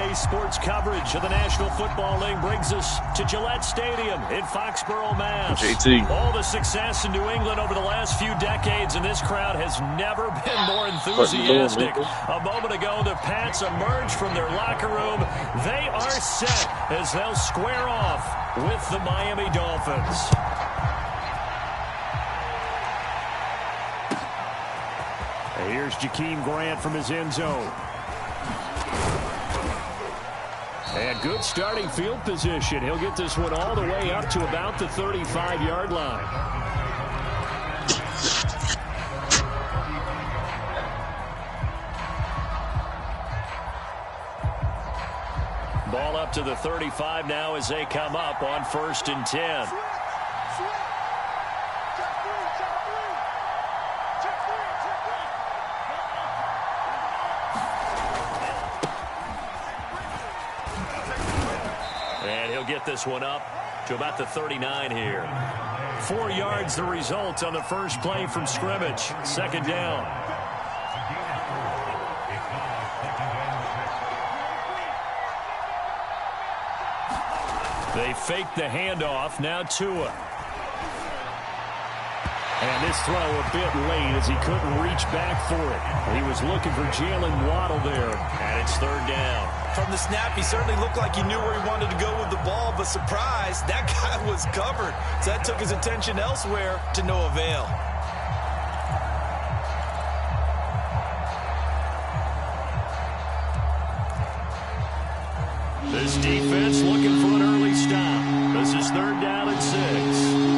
Today's sports coverage of the National Football League brings us to Gillette Stadium in Foxborough, Mass. JT. All the success in New England over the last few decades, and this crowd has never been more enthusiastic. A moment ago, the Pats emerged from their locker room. They are set as they'll square off with the Miami Dolphins. Here's Jakeem Grant from his end zone. And good starting field position. He'll get this one all the way up to about the 35-yard line. Ball up to the 35 now as they come up on 1st and 10. Get this one up to about the 39 here. 4 yards the result on the first play from scrimmage. 2nd down. They fake the handoff. Now Tua. And this throw a bit late as he couldn't reach back for it. He was looking for Jalen Waddle there, and it's 3rd down. From the snap, he certainly looked like he knew where he wanted to go with the ball, but surprise, that guy was covered. So that took his attention elsewhere to no avail. This defense looking for an early stop. This is 3rd down and 6.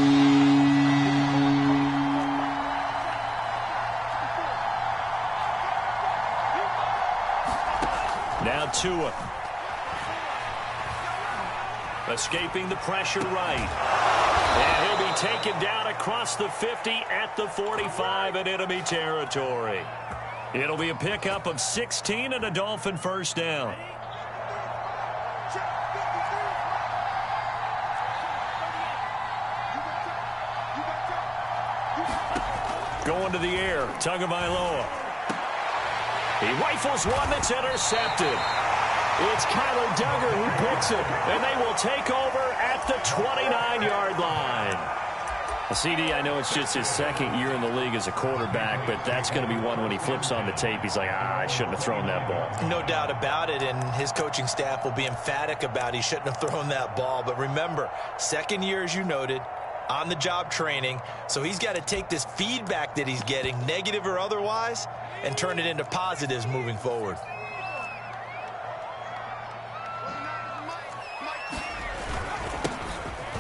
Now Tua. Escaping the pressure right. And he'll be taken down across the 50 at the 45 in enemy territory. It'll be a pickup of 16 and a Dolphin 1st down. Going to the air. Tagovailoa. He rifles one that's intercepted. It's Kyler Duggar who picks it, and they will take over at the 29-yard line. CD, I know it's just his 2nd year in the league as a quarterback, but that's going to be one when he flips on the tape. He's like, I shouldn't have thrown that ball. No doubt about it, and his coaching staff will be emphatic about he shouldn't have thrown that ball. But remember, 2nd year, as you noted, on-the-job training, so he's got to take this feedback that he's getting, negative or otherwise, and turn it into positives moving forward.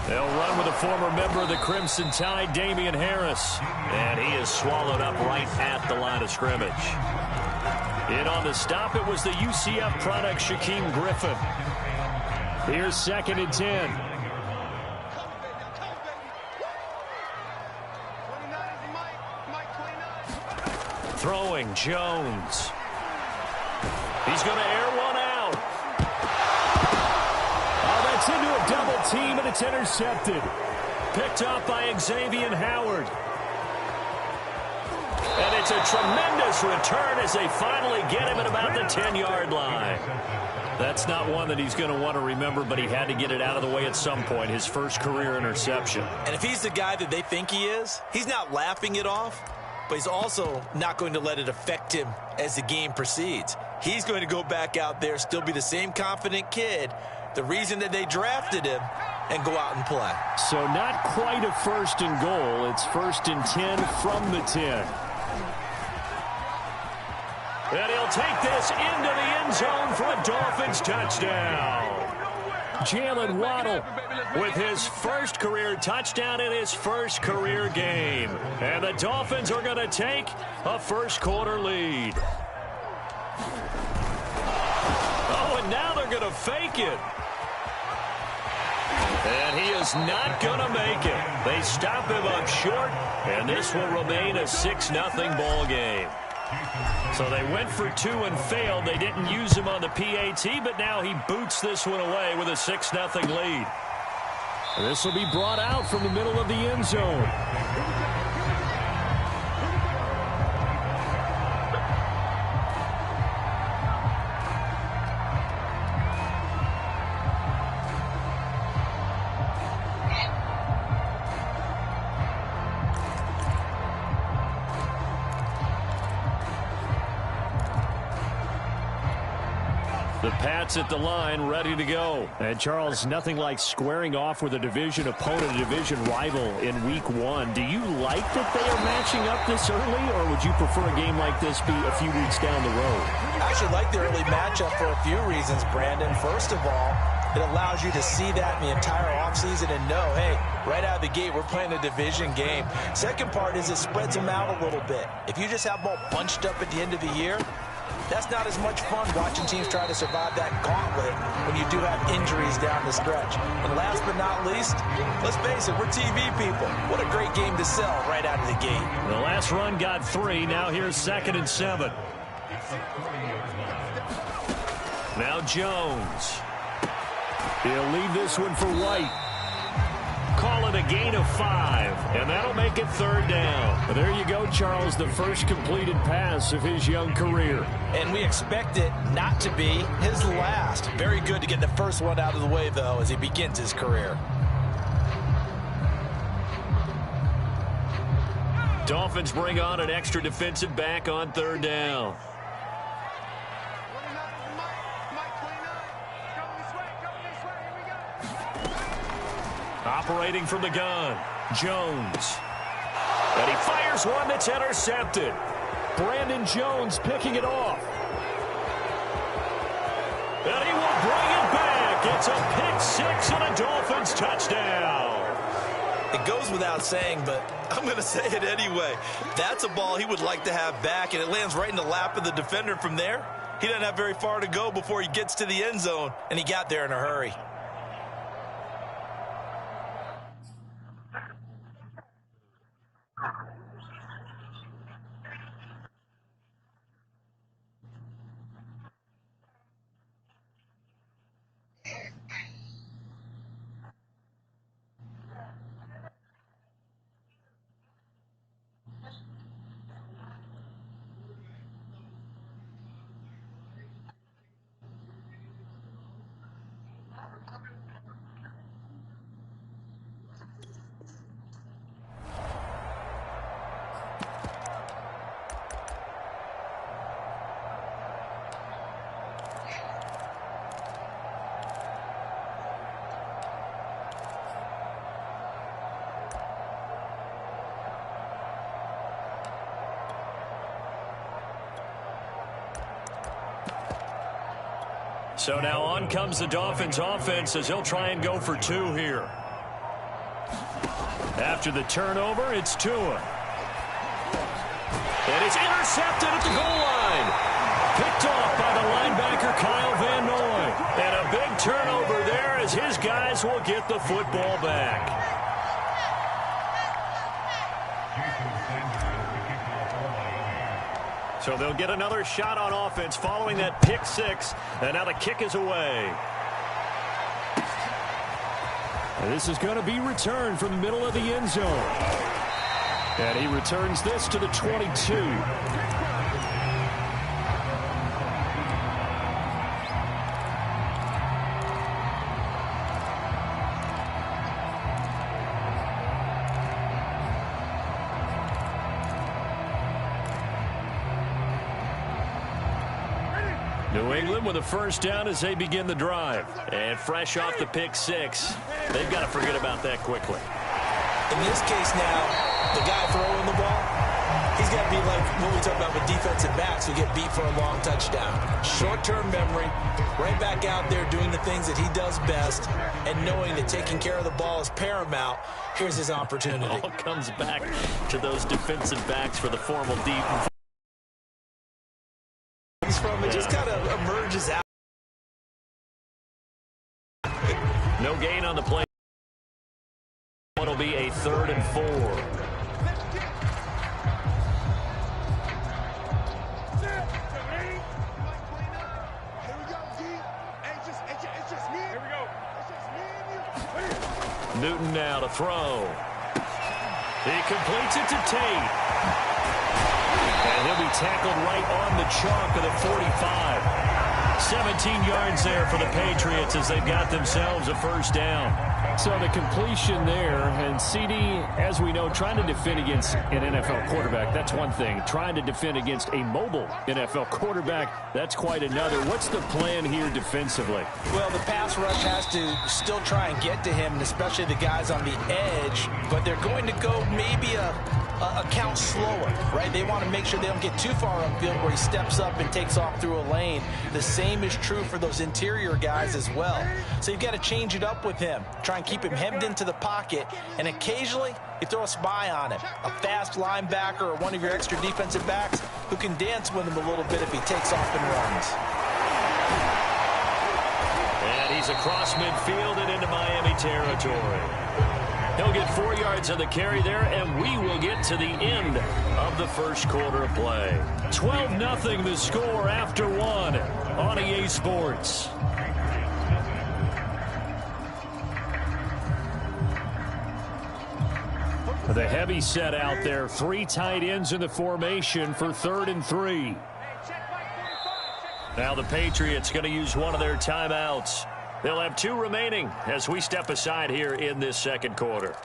They'll run with a former member of the Crimson Tide, Damian Harris. And he is swallowed up right at the line of scrimmage. In on the stop, it was the UCF product, Shaquem Griffin. Here's 2nd and 10. Throwing Jones. He's going to air one out. Oh, that's into a double team, and it's intercepted. Picked up by Xavier Howard. And it's a tremendous return as they finally get him at about the 10-yard line. That's not one that he's going to want to remember, but he had to get it out of the way at some point, his first career interception. And if he's the guy that they think he is, he's not laughing it off, but he's also not going to let it affect him as the game proceeds. He's going to go back out there, still be the same confident kid, the reason that they drafted him, and go out and play. So not quite a 1st and goal. It's 1st and 10 from the 10. And he'll take this into the end zone for a Dolphins touchdown. Jalen Waddle with his first career touchdown in his first career game. And the Dolphins are going to take a first-quarter lead. Oh, and now they're going to fake it. And he is not going to make it. They stop him up short, and this will remain a 6-0 ball game. So they went for 2 and failed. They didn't use him on the PAT, but now he boots this one away with a 6-0 lead. And this will be brought out from the middle of the end zone. The Pats at the line, ready to go. And, Charles, nothing like squaring off with a division opponent, a division rival in Week 1. Do you like that they are matching up this early, or would you prefer a game like this be a few weeks down the road? I actually like the early matchup for a few reasons, Brandon. First of all, it allows you to see that in the entire offseason and know, hey, right out of the gate, we're playing a division game. Second part is it spreads them out a little bit. If you just have them all bunched up at the end of the year, that's not as much fun watching teams try to survive that gauntlet when you do have injuries down the stretch. And last but not least, let's face it, we're TV people. What a great game to sell right out of the gate. The last run got 3. Now here's 2nd and 7. Now Jones. He'll leave this one for White. Call it a gain of 5, and that'll make it 3rd down. But there you go, Charles, the first completed pass of his young career. And we expect it not to be his last. Very good to get the first one out of the way, though, as he begins his career. Dolphins bring on an extra defensive back on 3rd down. Operating from the gun, Jones. And he fires one that's intercepted. Brandon Jones picking it off. And he will bring it back. It's a pick 6 and a Dolphins touchdown. It goes without saying, but I'm going to say it anyway. That's a ball he would like to have back, and it lands right in the lap of the defender. From there, he doesn't have very far to go before he gets to the end zone, and he got there in a hurry. So now on comes the Dolphins offense as he'll try and go for 2 here. After the turnover, it's Tua. And it's intercepted at the goal line. Picked off by the linebacker Kyle Van Noy. And a big turnover there as his guys will get the football back. So they'll get another shot on offense following that pick 6. And now the kick is away. And this is going to be returned from the middle of the end zone. And he returns this to the 22. New England with a first down as they begin the drive. And fresh off the pick 6, they've got to forget about that quickly. In this case now, the guy throwing the ball, he's got to be like what we talk about with defensive backs who get beat for a long touchdown. Short-term memory, right back out there doing the things that he does best, and knowing that taking care of the ball is paramount. Here's his opportunity. It all comes back to those defensive backs for the formal deep. From it just kind of emerges out. No gain on the play. It'll be a 3rd and 4. Newton now to throw. He completes it to Tate. And he'll be tackled right on the chalk of the 45. 17 yards there for the Patriots as they've got themselves a first down. So the completion there, and CD, as we know, trying to defend against an NFL quarterback, that's one thing. Trying to defend against a mobile NFL quarterback, that's quite another. What's the plan here defensively? Well, the pass rush has to still try and get to him, and especially the guys on the edge, but they're going to go maybe a count slower, right? They want to make sure they don't get too far upfield where he steps up and takes off through a lane. The same is true for those interior guys as well. So you've got to change it up with him. Try and keep him hemmed into the pocket, and occasionally you throw a spy on him. A fast linebacker or one of your extra defensive backs who can dance with him a little bit if he takes off and runs. And he's across midfield and into Miami territory. He'll get 4 yards on the carry there, and we will get to the end of the first quarter of play. 12-0 the score after one on EA Sports. The heavy set out there. 3 tight ends in the formation for 3rd and 3. Now the Patriots going to use one of their timeouts. They'll have 2 remaining as we step aside here in this second quarter.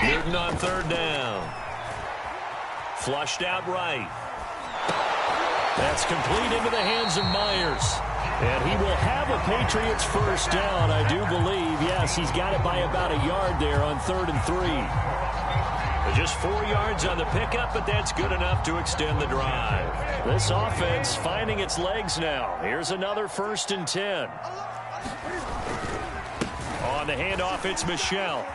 Newton on 3rd down. Flushed out right. That's complete into the hands of Myers. And he will have a Patriots first down, I do believe. Yes, he's got it by about a yard there on 3rd and 3. Just 4 yards on the pickup, but that's good enough to extend the drive. This offense finding its legs now. Here's another 1st and 10. On the handoff, it's Michel.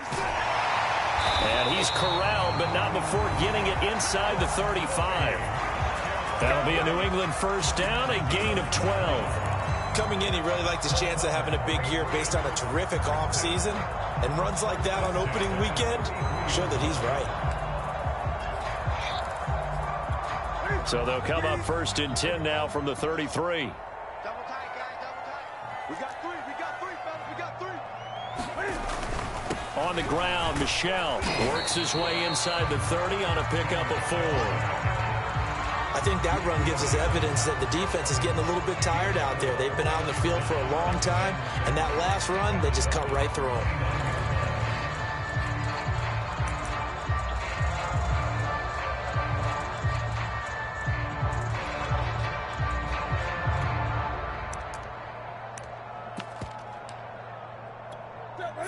And he's corralled, but not before getting it inside the 35. That'll be a New England first down, a gain of 12. Coming in, he really liked his chance of having a big year based on a terrific offseason. And runs like that on opening weekend show that he's right. So they'll come up 1st and 10 now from the 33. Double tight, guys, double tight. We got 3, fellas, we got 3. On the ground, Michel works his way inside the 30 on a pickup of 4. I think that run gives us evidence that the defense is getting a little bit tired out there. They've been out in the field for a long time, and that last run, they just cut right through them.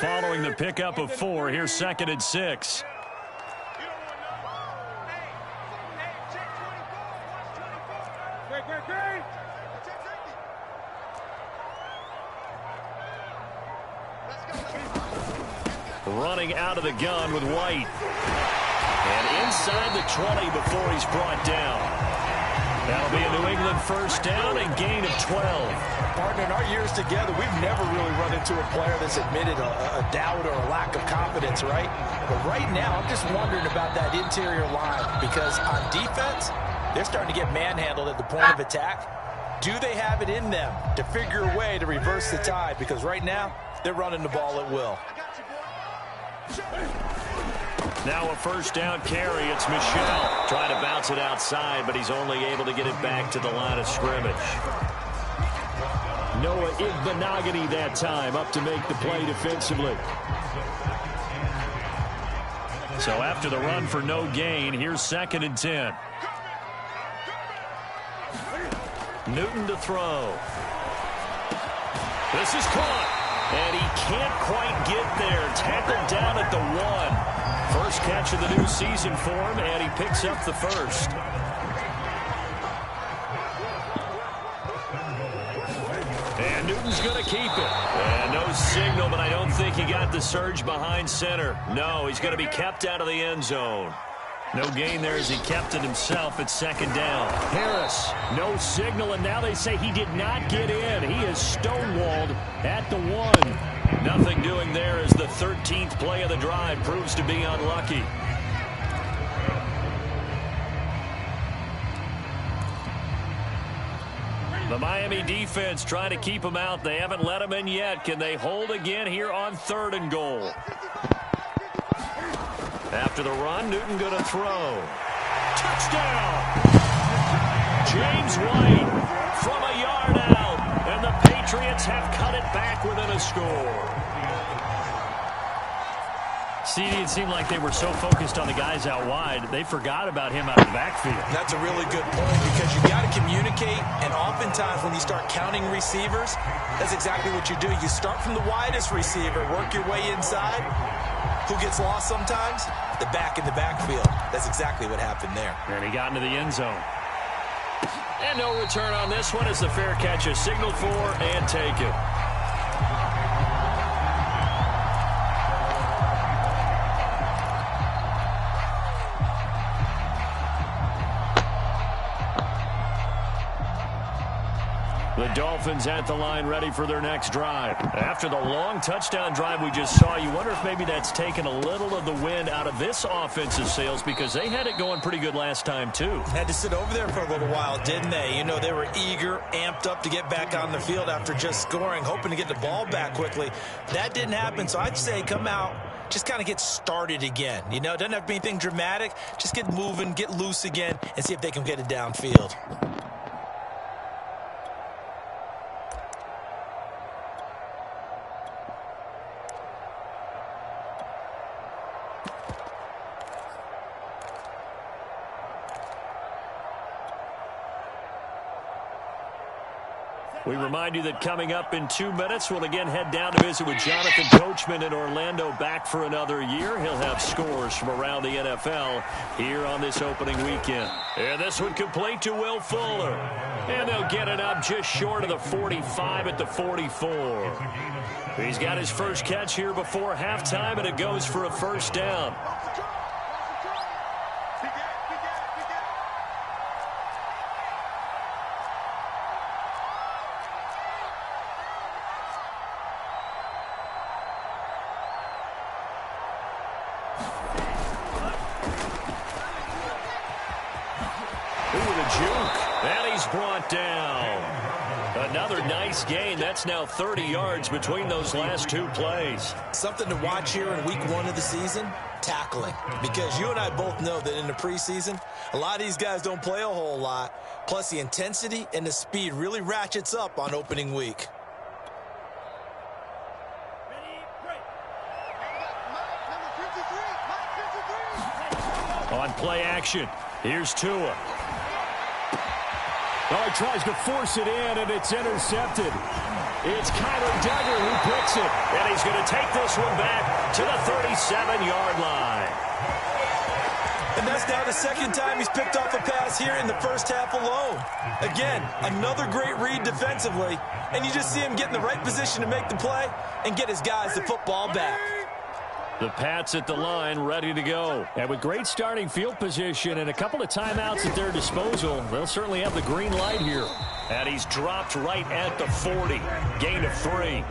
Following the pickup of 4, here's 2nd and 6. Running out of the gun with White. And inside the 20 before he's brought down. That'll be a New England first down and gain of 12. Partner, in our years together, we've never really run into a player that's admitted a doubt or a lack of confidence, right? But right now, I'm just wondering about that interior line because on defense, they're starting to get manhandled at the point of attack. Do they have it in them to figure a way to reverse the tide? Because right now, they're running the ball at will. Now a first down carry. It's Michel trying to bounce it outside, but he's only able to get it back to the line of scrimmage. Noah Igbinoghene that time up to make the play defensively. So after the run for no gain, here's 2nd and 10. Newton to throw. This is caught. And he can't quite get there. Tackled down at the 1. First catch of the new season for him, and he picks up the first. And Newton's going to keep it. And no signal, but I don't think he got the surge behind center. No, he's going to be kept out of the end zone. No gain there as he kept it himself at 2nd down. Harris, no signal, and now they say he did not get in. He is stonewalled at the 1. Nothing doing there as the 13th play of the drive proves to be unlucky. The Miami defense trying to keep them out. They haven't let them in yet. Can they hold again here on 3rd and goal? After the run, Newton going to throw. Touchdown! James White from a yard out. And the Patriots have cut it back within a score. CD, it seemed like they were so focused on the guys out wide, they forgot about him out of the backfield. That's a really good point because you got to communicate, and oftentimes when you start counting receivers, that's exactly what you do. You start from the widest receiver, work your way inside. Who gets lost sometimes? The back in the backfield. That's exactly what happened there. And he got into the end zone. And no return on this one as the fair catch is signaled for and taken. The Dolphins at the line ready for their next drive. After the long touchdown drive we just saw, you wonder if maybe that's taken a little of the wind out of this offensive sails because they had it going pretty good last time too. Had to sit over there for a little while, didn't they? You know, they were eager, amped up to get back on the field after just scoring, hoping to get the ball back quickly. That didn't happen, so I'd say come out, just kind of get started again. You know, it doesn't have to be anything dramatic. Just get moving, get loose again, and see if they can get it downfield. We remind you that coming up in 2 minutes, we'll again head down to visit with Jonathan Coachman in Orlando, back for another year. He'll have scores from around the NFL here on this opening weekend. And this one complete to Will Fuller. And they'll get it up just short of the 45 at the 44. He's got his first catch here before halftime, and it goes for a first down. Brought down. Another nice gain. That's now 30 yards between those last two plays. Something to watch here in week 1 of the season, tackling. Because you and I both know that in the preseason, a lot of these guys don't play a whole lot. Plus the intensity and the speed really ratchets up on opening week. On play action, here's Tua. Oh, he tries to force it in, and it's intercepted. It's Kyler Duggar who picks it, and he's going to take this one back to the 37-yard line. And that's now the second time he's picked off a pass here in the first half alone. Again, another great read defensively, and you just see him get in the right position to make the play and get his guys the football back. The Pats at the line, ready to go. And with great starting field position and a couple of timeouts at their disposal, they'll certainly have the green light here. And he's dropped right at the 40. Gain of 3.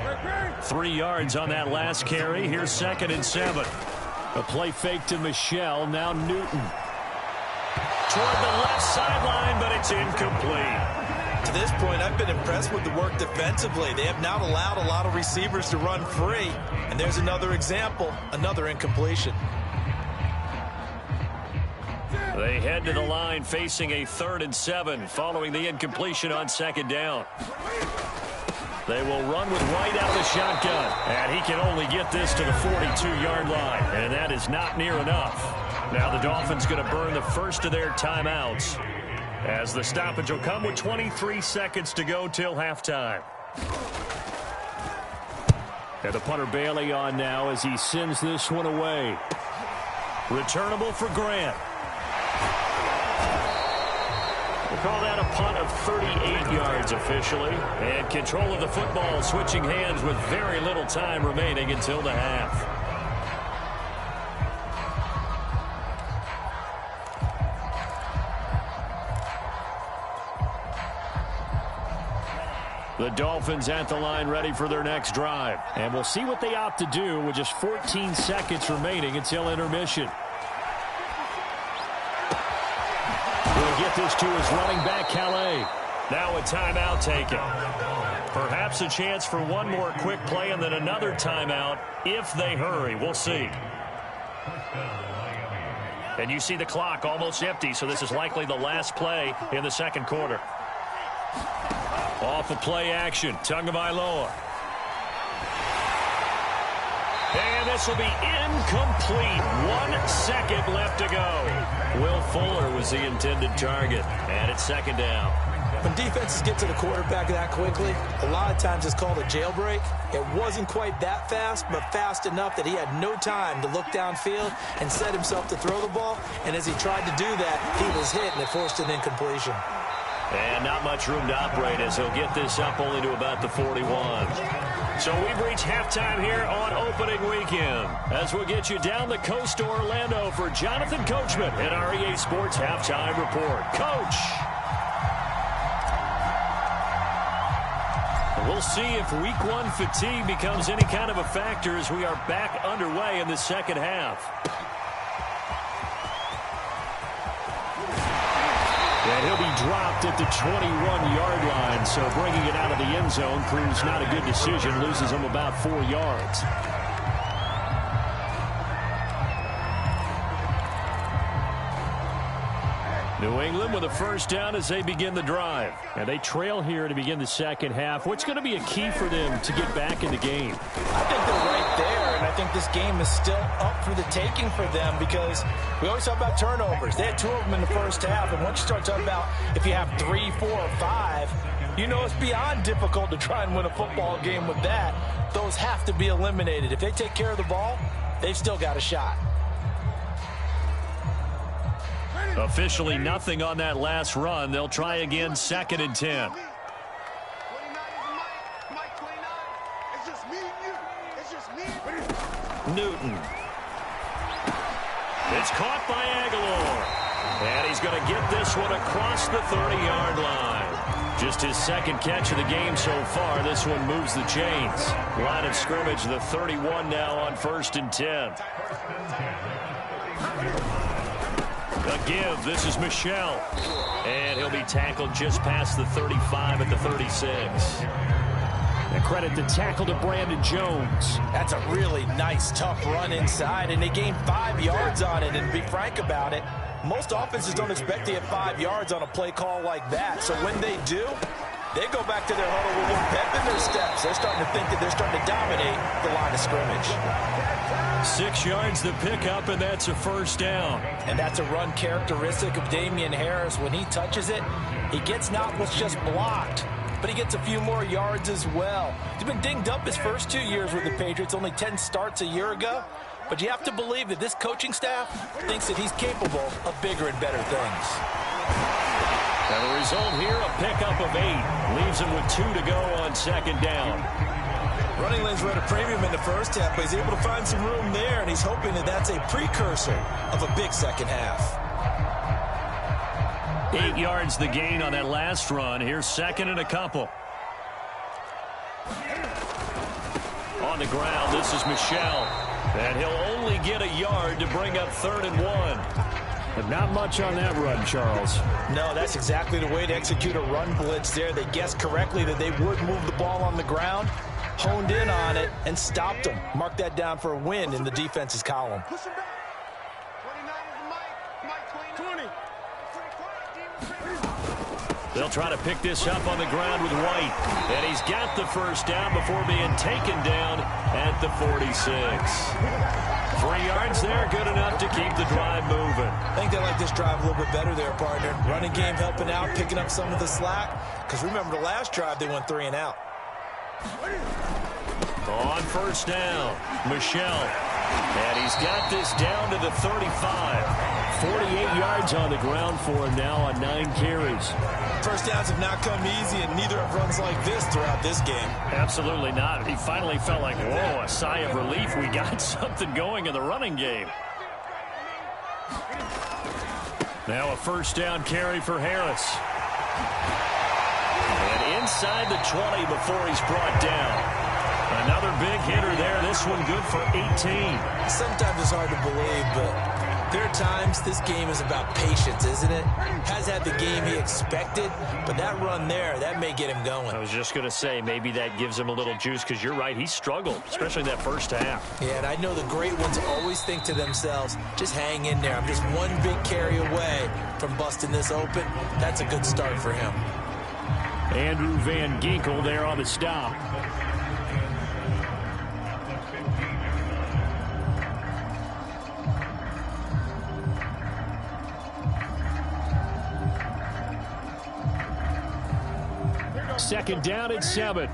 3 yards on that last carry. Here's 2nd and 7. A play fake to Michel. Now Newton. Toward the left sideline, but it's incomplete. To this point, I've been impressed with the work defensively. They have not allowed a lot of receivers to run free. And there's another example, another incompletion. They head to the line facing a 3rd and 7 following the incompletion on 2nd down. They will run with White out the shotgun. And he can only get this to the 42-yard line. And that is not near enough. Now the Dolphins going to burn the first of their timeouts, as the stoppage will come with 23 seconds to go till halftime. And the punter Bailey on now as he sends this one away. Returnable for Grant. We'll call that a punt of 38 yards officially. And control of the football switching hands with very little time remaining until the half. The Dolphins at the line ready for their next drive. And we'll see what they opt to do with just 14 seconds remaining until intermission. We'll get this to his running back, Calais. Now a timeout taken. Perhaps a chance for one more quick play and then another timeout if they hurry. We'll see. And you see the clock almost empty, so this is likely the last play in the second quarter. Off of play action, Tagovailoa. And this will be incomplete. 1 second left to go. Will Fuller was the intended target. And it's second down. When defenses get to the quarterback that quickly, a lot of times it's called a jailbreak. It wasn't quite that fast, but fast enough that he had no time to look downfield and set himself to throw the ball. And as he tried to do that, he was hit, and it forced an incompletion. And not much room to operate as he'll get this up only to about the 41. So we've reached halftime here on opening weekend as we'll get you down the coast to Orlando for Jonathan Coachman at our EA Sports Halftime Report. Coach! We'll see if week one fatigue becomes any kind of a factor as we are back underway in the second half. And he'll be dropped at the 21-yard line, so bringing it out of the end zone proves not a good decision, loses him about 4 yards. New England with a first down as they begin the drive. And they trail here to begin the second half. What's going to be a key for them to get back in the game? I think they're right there, and I think this game is still up for the taking for them because we always talk about turnovers. They had 2 of them in the first half, and once you start talking about if you have 3, 4, or 5, you know it's beyond difficult to try and win a football game with that. Those have to be eliminated. If they take care of the ball, they've still got a shot. Officially nothing on that last run. They'll try again, 2nd and 10. Newton. It's caught by Aguilar. And he's going to get this one across the 30-yard line. Just his second catch of the game so far. This one moves the chains. Line of scrimmage, the 31 now on 1st and 10. A give. This is Michel. And he'll be tackled just past the 35 at the 36. And credit the tackle to Brandon Jones. That's a really nice, tough run inside, and they gained 5 yards on it. And to be frank about it, most offenses don't expect to get 5 yards on a play call like that. So when they do, they go back to their huddle with a little pep in their steps. They're starting to think that they're starting to dominate the line of scrimmage. 6 yards the pickup, and that's a first down. And that's a run characteristic of Damian Harris. When he touches it, he gets not what's just blocked, but he gets a few more yards as well. He's been dinged up his first 2 years with the Patriots, only 10 starts a year ago. But you have to believe that this coaching staff thinks that he's capable of bigger and better things. And the result here, a pickup of 8. Leaves him with 2 to go on 2nd down. Running lanes were at a premium in the first half, but he's able to find some room there, and he's hoping that that's a precursor of a big second half. 8 yards the gain on that last run. Here's 2nd and a couple. On the ground, this is Michel. And he'll only get a yard to bring up 3rd and 1. But not much on that run, Charles. No, that's exactly the way to execute a run blitz there. They guessed correctly that they would move the ball on the ground, honed in on it, and stopped them. Mark that down for a win in the defense's column. They'll try to pick this up on the ground with White. And he's got the first down before being taken down at the 46. 3 yards there, good enough to keep the drive moving. I think they like this drive a little bit better there, partner. Running game helping out, picking up some of the slack. Because remember, the last drive, they went 3 and out. On first down, Michel. And he's got this down to the 35. 48 yards on the ground for him now on 9 carries. First downs have not come easy, and neither have runs like this throughout this game. Absolutely not. He finally felt like, whoa, a sigh of relief. We got something going in the running game. Now a first down carry for Harris. And inside the 20 before he's brought down. Another big hitter there. This one good for 18. Sometimes it's hard to believe, but there are times this game is about patience, isn't it? Has had the game he expected, but that run there, that may get him going. I was just going to say, maybe that gives him a little juice, because you're right, he struggled, especially in that first half. Yeah, and I know the great ones always think to themselves, just hang in there. I'm just one big carry away from busting this open. That's a good start for him. Andrew Van Ginkel there on the stop. Second down and 7.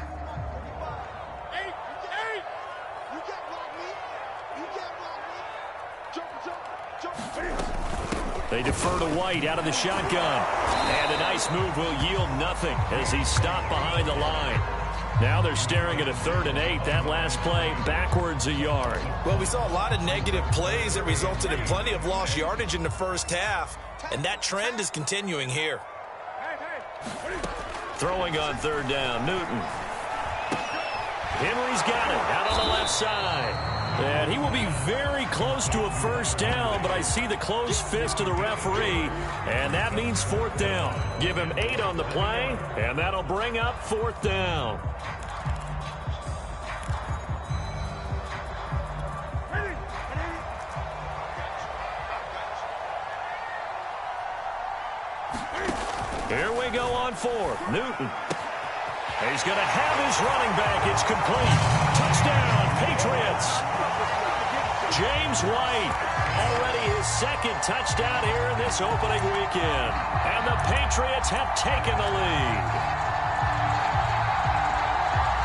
They defer to White out of the shotgun. And a nice move will yield nothing as he's stopped behind the line. Now they're staring at a 3rd and 8. That last play backwards a yard. Well, we saw a lot of negative plays that resulted in plenty of lost yardage in the first half. And that trend is continuing here. Throwing on 3rd down, Newton. Henry's got it out on the left side. And he will be very close to a first down, but I see the closed fist of the referee, and that means 4th down. Give him 8 on the play, and that'll bring up 4th down. Here we go on 4th. Newton. He's going to have his running back. It's complete. Touchdown, Patriots. James White, already his 2nd touchdown here in this opening weekend. And the Patriots have taken the lead.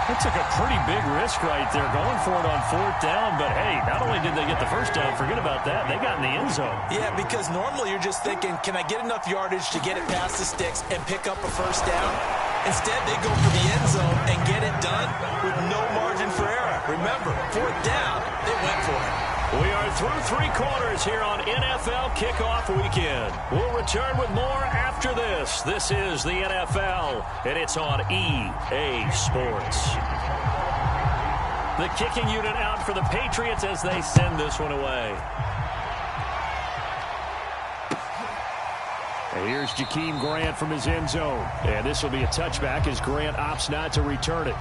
That took a pretty big risk right there, going for it on 4th down. But, hey, not only did they get the first down, forget about that, they got in the end zone. Yeah, because normally you're just thinking, can I get enough yardage to get it past the sticks and pick up a first down? Instead, they go for the end zone and get it done with no margin for error. Remember, 4th down, they went for it. We are through 3 quarters here on NFL Kickoff Weekend. We'll return with more after this. This is the NFL, and it's on EA Sports. The kicking unit out for the Patriots as they send this one away. And here's Jakeem Grant from his end zone. And this will be a touchback as Grant opts not to return it.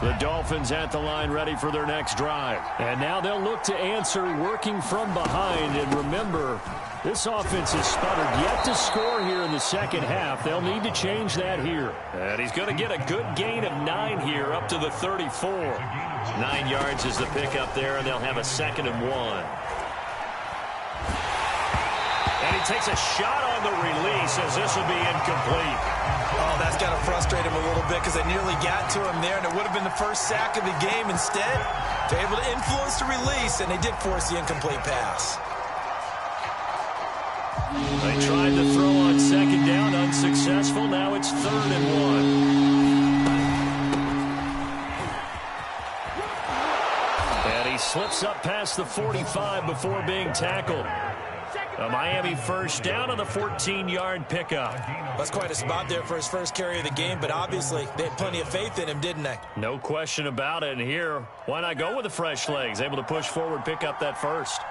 The Dolphins at the line ready for their next drive. And now they'll look to answer working from behind. And remember, this offense has sputtered yet to score here in the second half. They'll need to change that here. And he's going to get a good gain of 9 here up to the 34. 9 yards is the pickup there, and they'll have a 2nd and 1. And he takes a shot on the release as this will be incomplete. Oh, that's got to frustrate him a little bit because they nearly got to him there, and it would have been the first sack of the game. Instead, they're able to influence the release, and they did force the incomplete pass. They tried to throw on 2nd down, unsuccessful. Now it's 3rd and 1. And he slips up past the 45 before being tackled. A Miami first down on the 14-yard pickup. That's quite a spot there for his first carry of the game, but obviously they had plenty of faith in him, didn't they? No question about it. And here, why not go with the fresh legs? Able to push forward, pick up that first.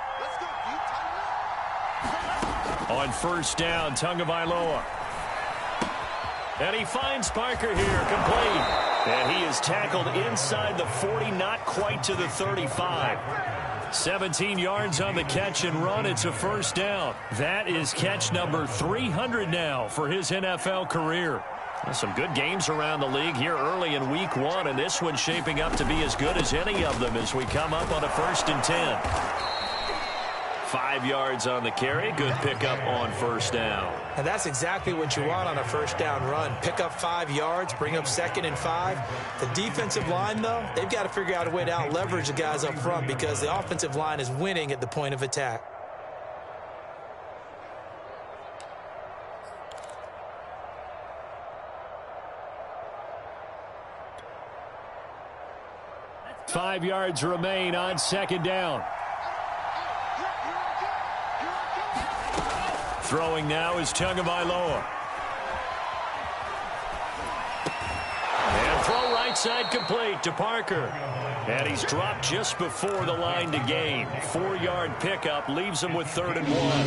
On 1st down, Tagovailoa. And he finds Parker here, complete. And he is tackled inside the 40, not quite to the 35. 17 yards on the catch and run. It's a 1st down. That is catch number 300 now for his NFL career. Some good games around the league here early in week 1, and this one's shaping up to be as good as any of them as we come up on a 1st and 10. 5 yards on the carry. Good pickup on 1st down. And that's exactly what you want on a 1st down run. Pick up 5 yards, bring up 2nd and 5. The defensive line, though, they've got to figure out a way to out-leverage the guys up front because the offensive line is winning at the point of attack. 5 yards remain on second down. Throwing now is Tagovailoa. And throw right side complete to Parker. And he's dropped just before the line to gain. 4-yard pickup leaves him with 3rd and 1.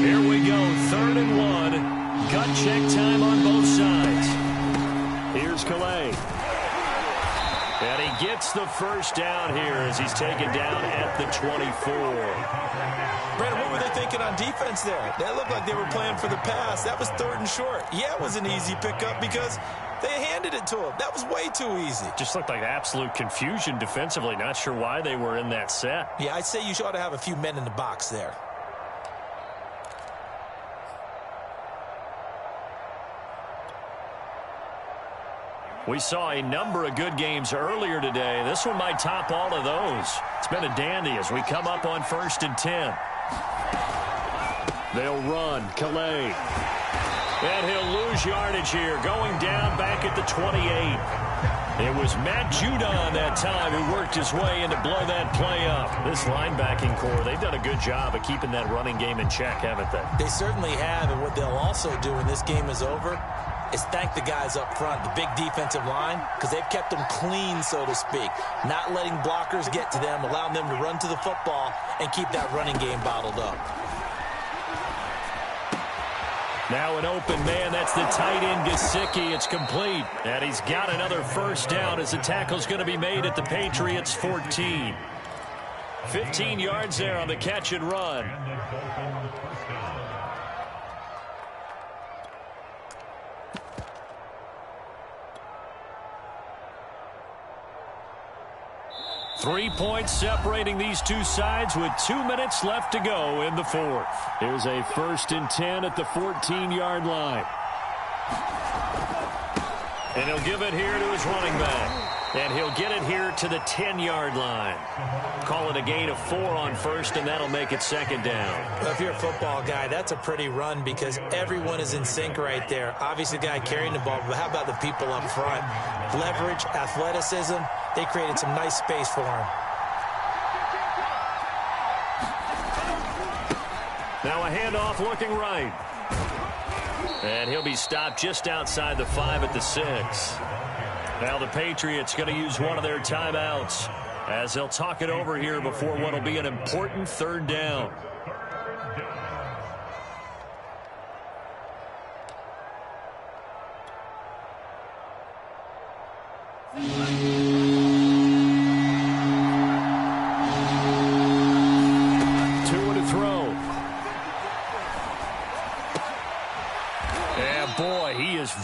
Here we go, 3rd and 1. Gut check time on both sides. Here's Calais. And he gets the first down here as he's taken down at the 24. Brandon, what were they thinking on defense there? That looked like they were playing for the pass. That was 3rd and short. Yeah, it was an easy pickup because they handed it to him. That was way too easy. Just looked like absolute confusion defensively. Not sure why they were in that set. Yeah, I'd say you ought to have a few men in the box there. We saw a number of good games earlier today. This one might top all of those. It's been a dandy as we come up on 1st and 10. They'll run. Calais. And he'll lose yardage here. Going down back at the 28. It was Matt Judon that time who worked his way in to blow that play up. This linebacking core, they've done a good job of keeping that running game in check, haven't they? They certainly have, and what they'll also do when this game is over is thank the guys up front, the big defensive line, because they've kept them clean, so to speak. Not letting blockers get to them, allowing them to run to the football and keep that running game bottled up. Now an open man. That's the tight end, Gesicki. It's complete. And he's got another first down as the tackle's going to be made at the Patriots' 14. 15 yards there on the catch and run. Three points separating these two sides with 2 minutes left to go in the 4th. Here's a 1st and 10 at the 14-yard line. And he'll give it here to his running back. And he'll get it here to the 10-yard line. Call it a gain of 4 on 1st, and that'll make it 2nd down. Well, if you're a football guy, that's a pretty run because everyone is in sync right there. Obviously, the guy carrying the ball, but how about the people up front? Leverage, athleticism, they created some nice space for him. Now a handoff looking right. And he'll be stopped just outside the 5 at the 6. Now the Patriots going to use one of their timeouts as they'll talk it over here before what will be an important 3rd down.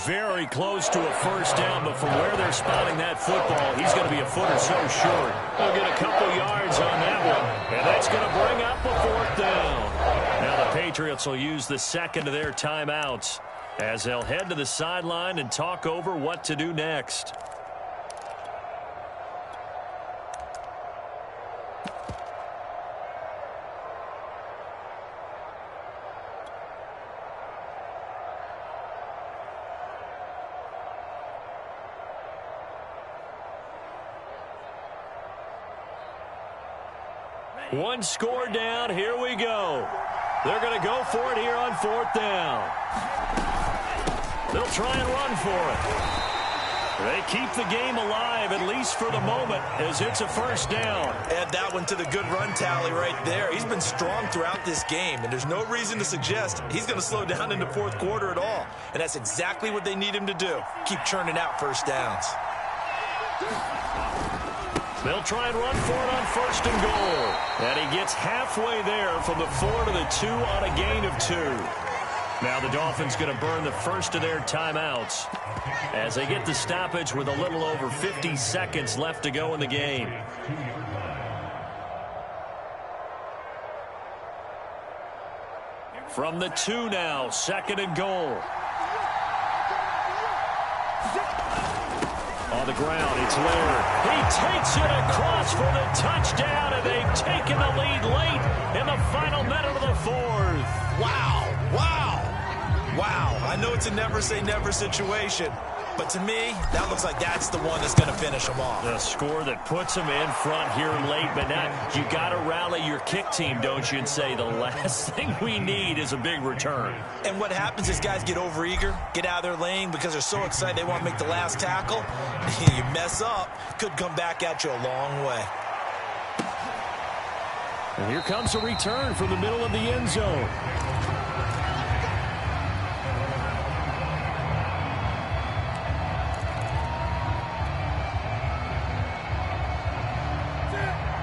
Very close to a first down, but from where they're spotting that football, he's going to be a foot or so short. He'll get a couple yards on that one, and that's going to bring up a 4th down. Now the Patriots will use the 2nd of their timeouts as they'll head to the sideline and talk over what to do next. One score down. Here we go. They're going to go for it here on 4th down. They'll try and run for it. They keep the game alive, at least for the moment, as it's a first down. Add that one to the good run tally right there. He's been strong throughout this game, and there's no reason to suggest he's going to slow down in the 4th quarter at all. And that's exactly what they need him to do. Keep churning out first downs. They'll try and run for it on 1st and goal. And he gets halfway there from the 4 to the 2 on a gain of 2. Now the Dolphins going to burn the first of their timeouts as they get the stoppage with a little over 50 seconds left to go in the game. From the 2 now, 2nd and goal. On the ground, it's Laird. He takes it across for the touchdown, and they've taken the lead late in the final minute of the 4th. Wow, wow, wow. I know it's a never say never situation, But to me, that looks like that's the one that's going to finish them off. The score that puts them in front here late, but now you got to rally your kick team, don't you, and say the last thing we need is a big return. And what happens is guys get overeager, get out of their lane because they're so excited they want to make the last tackle. You mess up, could come back at you a long way. And here comes a return from the middle of the end zone.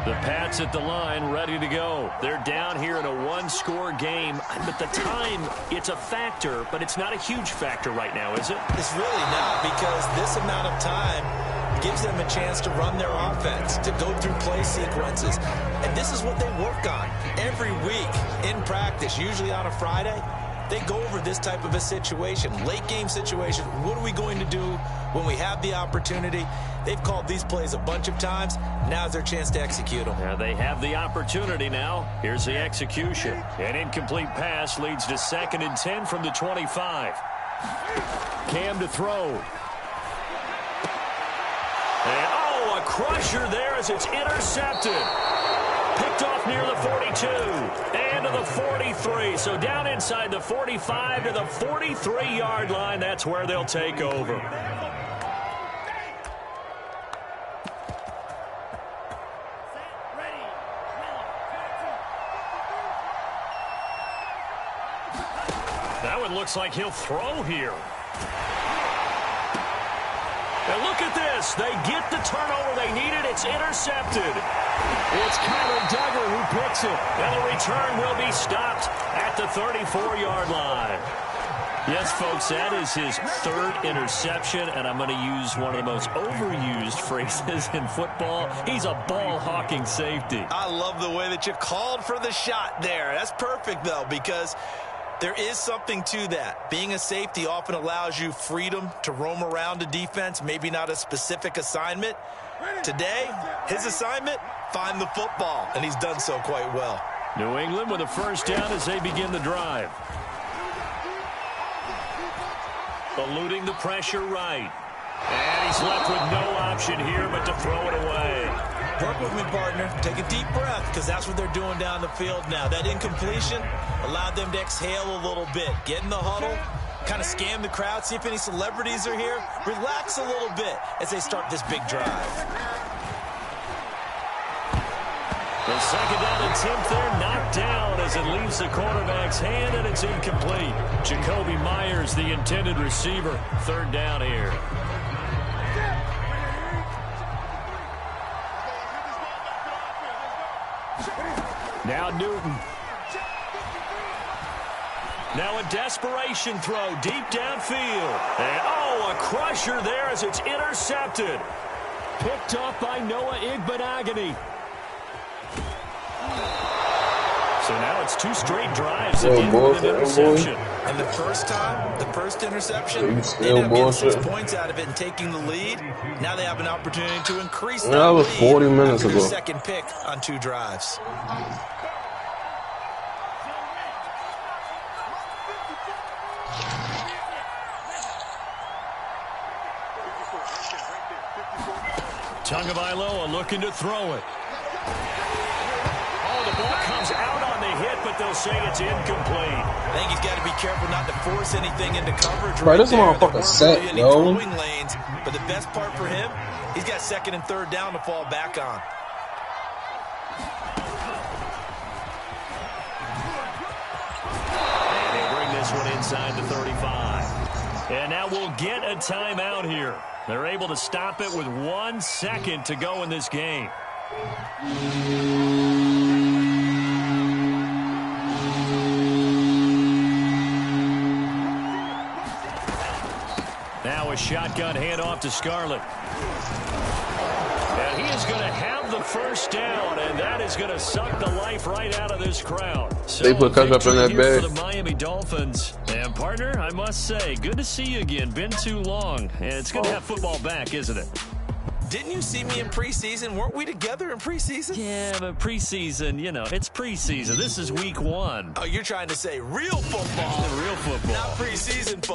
The Pats at the line, ready to go. They're down here in a one-score game. But the time, it's a factor, but it's not a huge factor right now, is it? It's really not, because this amount of time gives them a chance to run their offense, to go through play sequences. And this is what they work on every week in practice, usually on a Friday. They go over this type of a situation, late game situation. What are we going to do when we have the opportunity? They've called these plays a bunch of times. Now's their chance to execute them. Yeah, they have the opportunity now. Here's the execution. An incomplete pass leads to 2nd and 10 from the 25. Cam to throw. And, oh, a crusher there as it's intercepted. Picked off near the 42 and to the 43. So down inside the 45 to the 43-yard line. That's where they'll take over. That one looks like he'll throw here. And look at this. They get the turnover they needed. It's intercepted. It's Kyler Dugger who picks it. And the return will be stopped at the 34-yard line. Yes, folks, that is his 3rd interception, and I'm going to use one of the most overused phrases in football. He's a ball-hawking safety. I love the way that you called for the shot there. That's perfect, though, because there is something to that. Being a safety often allows you freedom to roam around a defense, maybe not a specific assignment. Today, his assignment, find the football, and he's done so quite well. New England with a first down as they begin the drive. Eluding the pressure right. And he's left with no option here but to throw it away. Work with me, partner. Take a deep breath, because that's what they're doing down the field now. That incompletion allowed them to exhale a little bit. Get in the huddle, kind of scan the crowd, see if any celebrities are here. Relax a little bit as they start this big drive. The 2nd down attempt there knocked down as it leaves the quarterback's hand, and it's incomplete. Jacoby Myers, the intended receiver. 3rd down here. Now Newton. Now a desperation throw deep downfield. And, oh, a crusher there as it's intercepted. Picked up by Noah Igbenogany. So now it's 2 straight drives at the end of an interception. And the first time, the first interception, they ended up getting 6 points out of it and taking the lead. Now they have an opportunity to increase that was lead 40 minutes after ago. their 2nd pick on 2 drives. Tagovailoa looking to throw it. Oh, the ball comes out on the hit, but they'll say it's incomplete. I think he's got to be careful not to force anything into coverage. Right, this there. motherfucker There weren't set, really any yo. throwing lanes, but the best part for him, he's got 2nd and 3rd down to fall back on. And they bring this one inside the 35. And now we'll get a timeout here. They're able to stop it with 1 second to go in this game. Now a shotgun handoff to Scarlett. And he is going to have the first down, and that is going to suck the life right out of this crowd. So They put ketchup in that victory here bag. for the Miami Dolphins. And, partner, I must say, good to see you again. Been too long. And it's good to have football back, isn't it? Didn't you see me in preseason? Weren't we together in preseason? Yeah, but preseason, you know, it's preseason. This is week 1. Oh, you're trying to say real football. Real football. Not preseason football.